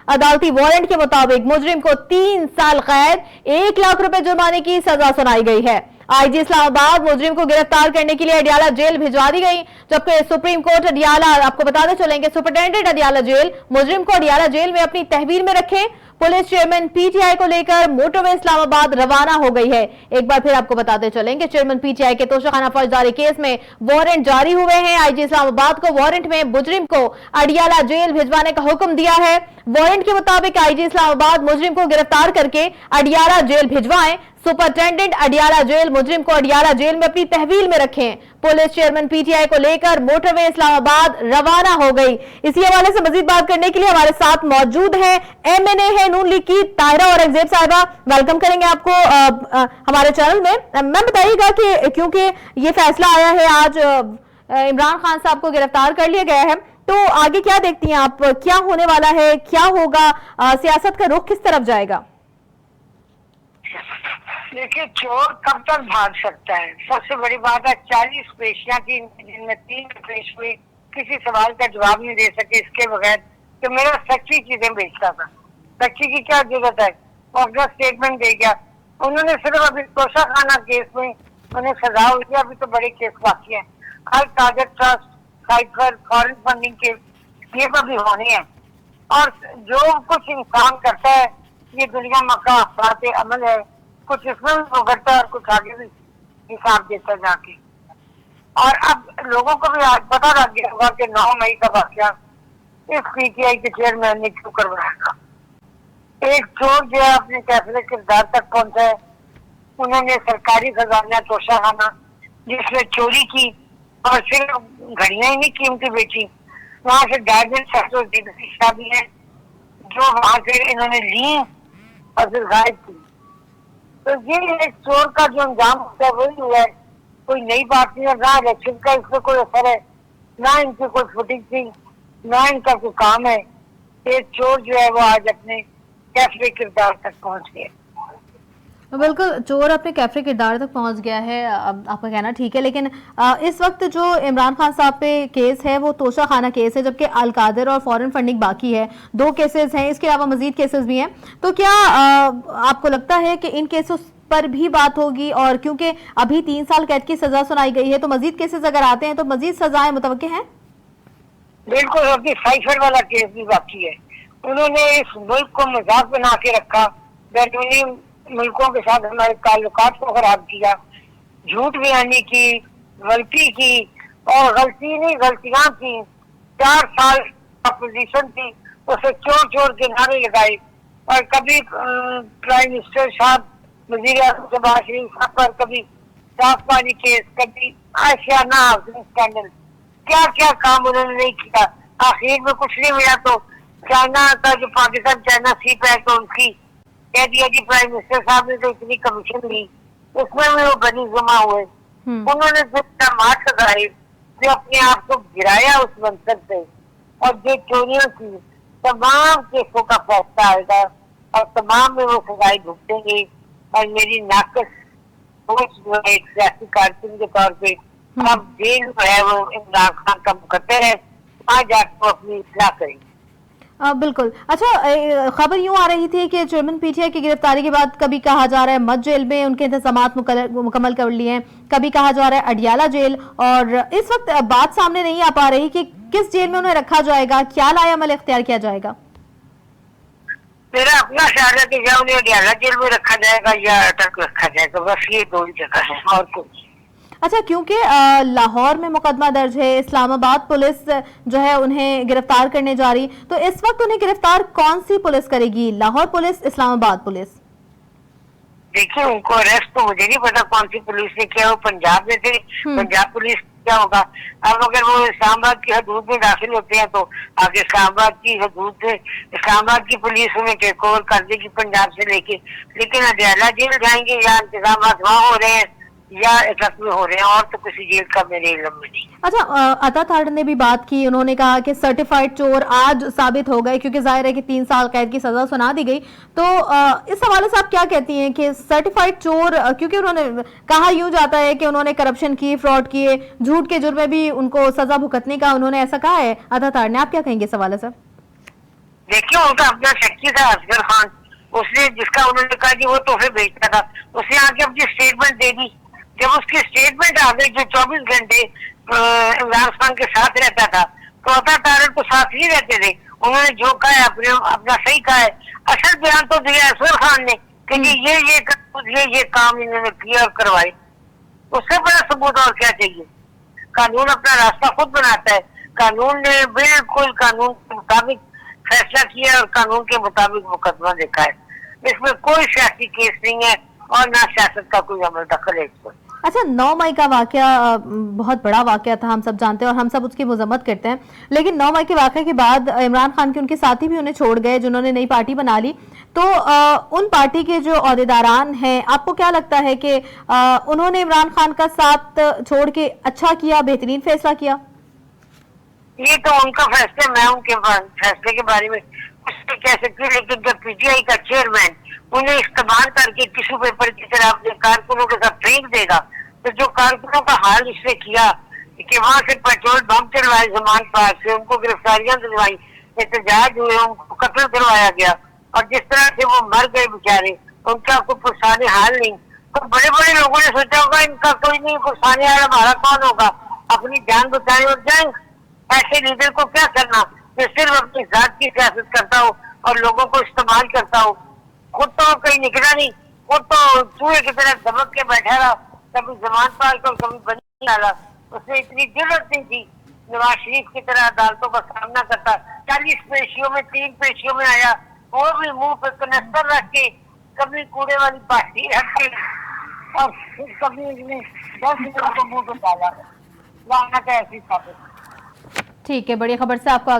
अदालती वारंट के मुताबिक मुजरिम को 3 साल कैद, 1 लाख रुपए जुर्माने की सजा सुनाई गई है। आईजी इस्लामाबाद मुजरिम को गिरफ्तार करने के लिए अडियाला जेल भिजवा दी गई, जबकि सुप्रीम कोर्ट अडियाला, आपको बताते चलेंगे, सुपरिटेंडेंट अडियाला जेल मुजरिम को अडियाला जेल में अपनी तहवील में रखे। पुलिस चेयरमैन पीटीआई को लेकर मोटरवे इस्लामाबाद रवाना हो गई है। एक बार फिर आपको बताते चलेंगे, चेयरमैन पीटीआई के तोशाखाना फौजदारी केस में वारंट जारी हुए हैं। आईजी इस्लामाबाद को वारंट में मुजरिम को अडियाला जेल भिजवाने का हुक्म दिया है। वारंट के मुताबिक आईजी इस्लामाबाद मुजरिम को गिरफ्तार करके अडियाला जेल भिजवाएं। सुपरिटेंडेंट अडियाला जेल मुजरिम को अडियाला जेल में अपनी तहवील में रखें। पुलिस चेयरमैन पीटीआई को लेकर मोटरवे इस्लामाबाद रवाना हो गई। इसी हवाले से मजीद बात करने के लिए हमारे साथ मौजूद है एमएनए है नून लीग की ताहिरा औरंगजेब साहिबा। वेलकम करेंगे आपको हमारे चैनल में। मैम बताइएगा कि क्योंकि ये फैसला आया है आज, इमरान खान साहब को गिरफ्तार कर लिया गया है, तो आगे क्या देखती हैं आप, क्या होने वाला है, क्या होगा, सियासत का रुख किस तरफ जाएगा? देखिए, चोर कब तक भाग सकता है? सबसे बड़ी बात है 40 पेशियां की, जिनमें 3 पेश हुए, किसी सवाल का जवाब नहीं दे सके इसके बगैर कि मेरा सच्ची चीजें बेचता था। सच्ची की क्या जरूरत है? वो अपना स्टेटमेंट दे गया। उन्होंने सिर्फ अभी तोशाखाना केस में उन्हें सजा हुई थी, अभी तो बड़े केस बाकी हैं। हर target trust, cipher, foreign funding case, ये तो भी होने हैं। और जो कुछ इंसान करता है, ये दुनिया मक्का अफराते अमल है। कुछ इसमें भी भुगतता है और कुछ आगे भी हिसाब देता जाके। और अब लोगों को भी आज पता लग गया होगा कि 9 मई का वाकया इस पीटीआई के चेयरमैन ने क्यों करवाया था। एक चोर जो है अपने कैफे किरदार तक पहुंचा है। उन्होंने सरकारी खजाना तोशाखाना जिसमें चोरी की और सिर्फ घड़ियां ही नहीं कीमती बेची, वहां से डायमंड सेट शादी है जो वहां से इन्होंने ली और फिर गायब की। तो ये एक चोर का जो अंजाम होता है वही हुआ है, कोई नई बात नहीं है। ना इलेक्शन का इसमें कोई असर है, ना इनकी कोई फुटिंग थी, ना इनका कोई काम है। एक चोर जो है वो आज अपने कैफे किरदार तक पहुंच गया। बिल्कुल, चोर अपने कैफे किरदार तक पहुंच गया है, अब आपका कहना ठीक है। लेकिन इस वक्त जो इमरान खान साहब पे केस है वो तोशाखाना केस है, जबकि अलकादर और फॉरेन फंडिंग बाकी है। 2 केसेस हैं, इसके अलावा मजीद केसेस भी हैं। तो क्या आपको लगता है कि इन केसेस पर भी बात होगी? और क्योंकि अभी 3 साल कैद की सजा सुनाई गई है, तो मजीद केसेस अगर आते हैं तो मजीद सजाएं मुतवक्के हैं? बिल्कुल, अभी साइफर वाला केस भी बाकी है। उन्होंने इस मुल्क को मजाक बना के रखा, बैरूनी मुल्कों के साथ हमारे ताल्लुकात को खराब किया, झूठ बयानी की, गलती की, और गलती नहीं गलतियां की। 4 साल अपोजिशन थी, उसे चोर चोर के नारे लगाए। और कभी प्राइम मिनिस्टर साहब, वजीर आज़म शहबाज शरीफ साहब पर, कभी साफ पानी केस, कभी आशियाना हाउसिंग स्कैंडल, क्या क्या काम उन्होंने नहीं किया। आखिर में कुछ नहीं मिला तो चाइना का जो पाकिस्तान चाइना सी पैक है उनकी कह दिया कि प्राइम मिनिस्टर साहब ने तो इतनी कमीशन दी, उसमें भी वो बनी जमा हुए। उन्होंने जो मार्च लगाए, जो अपने आप को गिराया उस मंसब से, और जो चोरियों की तमाम केसों का फैसला आएगा और तमाम में वो सजाएं भुगतेंगे। और मेरी नाकस सोच जो है एक सियासी कारकुन के तौर पे, अब जेल जो है वो इमरान खान का मुकद्दर है, आज जाकर अपनी इस्लाह करेंगे। बिल्कुल। अच्छा, खबर यूं आ रही थी कि चेयरमैन पीटीआई की गिरफ्तारी के बाद कभी कहा जा रहा है मध्य जेल में उनके इंतजामात मुकम्मल कर लिए हैं, कभी कहा जा रहा है अडियाला जेल, और इस वक्त बात सामने नहीं आ पा रही कि किस जेल में उन्हें रखा जाएगा, क्या लायामल इख्तियार किया जाएगा। मेरा अपना ख्याल है कि या उन्हें अडियाला जेल में रखा जाएगा या अटक रखा जाएगा, बस ये 2 ही जगह है और कुछ। अच्छा, क्योंकि लाहौर में मुकदमा दर्ज है, इस्लामाबाद पुलिस जो है उन्हें गिरफ्तार करने जा रही, तो इस वक्त उन्हें गिरफ्तार कौन सी पुलिस करेगी, लाहौर पुलिस, इस्लामाबाद पुलिस? देखिए, उनको अरेस्ट तो मुझे नहीं पता कौन सी पुलिस ने किया, वो पंजाब में थे, पंजाब पुलिस क्या होगा। अब अगर वो इस्लामाबाद की हदूद में दाखिल होते हैं तो आगे इस्लामाबाद की हदूद से इस्लामाबाद की पुलिस उन्हें टेक ओवर कर देगी पंजाब से लेके। लेकिन अडियाला जेल जाएंगे या इंतजाम वहाँ हो रहे हैं या इतक में हो रहे हैं, और तो किसी जेल का मेरे इल्म में नहीं। अच्छा, अता ताड़ ने भी बात की, उन्होंने कहा कि सर्टिफाइड चोर आज साबित हो गए, क्योंकि जाहिर है कि 3 साल कैद की सजा सुना दी गई। तो इस हवाले से आप क्या कहती हैं कि सर्टिफाइड चोर, क्योंकि उन्होंने कहा यूं जाता है कि उन्होंने करप्शन की, फ्रॉड किए, झूठ के जुर्म में भी उनको सजा भुगतने का उन्होंने ऐसा कहा है अता ताड़ ने, आप क्या कहेंगे इस हवाले से? देखिए उनका अपना सेक्रेटरी था असगर खान, उसने जिसका उन्होंने कहा कि वो तोहफे बेचता था, उसने आके अपनी स्टेटमेंट दे दी। जब उसकी स्टेटमेंट आ गई, जो 24 घंटे इमरान खान के साथ रहता था, तो अता तारड़ तो साथ ही रहते थे। उन्होंने जो कहा है अपना सही कहा है। असल बयान तो दिया असगर खान ने कि ये काम इन्होंने किया और करवाए। उससे बड़ा सबूत और क्या चाहिए? कानून अपना रास्ता खुद बनाता है। कानून ने बिल्कुल कानून के मुताबिक फैसला किया और कानून के मुताबिक मुकदमा देखा है। इसमें कोई सियासी केस नहीं है और ना सियासत का कोई अमल दखल है इसमें। अच्छा, 9 मई का वाकया बहुत बड़ा वाकया था, हम सब जानते हैं और हम सब उसकी मजम्मत करते हैं, लेकिन 9 मई के वाकये के बाद इमरान खान के उनके साथी भी उन्हें छोड़ गए, जिन्होंने नई पार्टी बना ली। तो उन पार्टी के जो ओहदेदारान हैं, आपको क्या लगता है कि उन्होंने इमरान खान का साथ छोड़ के अच्छा किया, बेहतरीन फैसला किया? ये तो उनका फैसला, मैं उनके फैसले के बारे में कुछ नहीं कह सकती, लेकिन जब पीटीआई का चेयरमैन उन्हें इस्तेमाल करके टिश्यू पेपर की तरह अपने कारकुनों के साथ फेंक देगा, तो जो कारकुनों का हाल इसने किया कि वहां से पेट्रोल बम चलवाए जमान पार्क से, उनको गिरफ्तारियां दिलवाई, एहतजाज हुए, उनको कत्ल करवाया गया, और जिस तरह से वो मर गए बेचारे, उनका कोई पुरसाने हाल नहीं। तो बड़े बड़े लोगों ने सोचा होगा इनका कोई नहीं, पुरसाने हाल हमारा कौन होगा, अपनी जान बचाएं और जाएं। ऐसे लीडर को क्या करना जो सिर्फ अपनी जात की सियासत करता हो और लोगों को इस्तेमाल करता हो, खुद तो कहीं निकला नहीं, खुद तो चूहे की तरह दबक के बैठा रहा, कभी जमान पार्क और कभी बनी डाला। उसने इतनी जरूरत नहीं थी नवाज शरीफ की तरह अदालतों का सामना करता, 40 पेशियों में 3 पेशियों में आया, वो भी मुंह पे कनस्तर रख के, कभी कूड़े वाली पार्टी रख के, और फिर कभी उसने 10 लोगों को मुंह पे डाला। लाना का ऐसी साबित। ठीक है, बड़ी खबर से आपको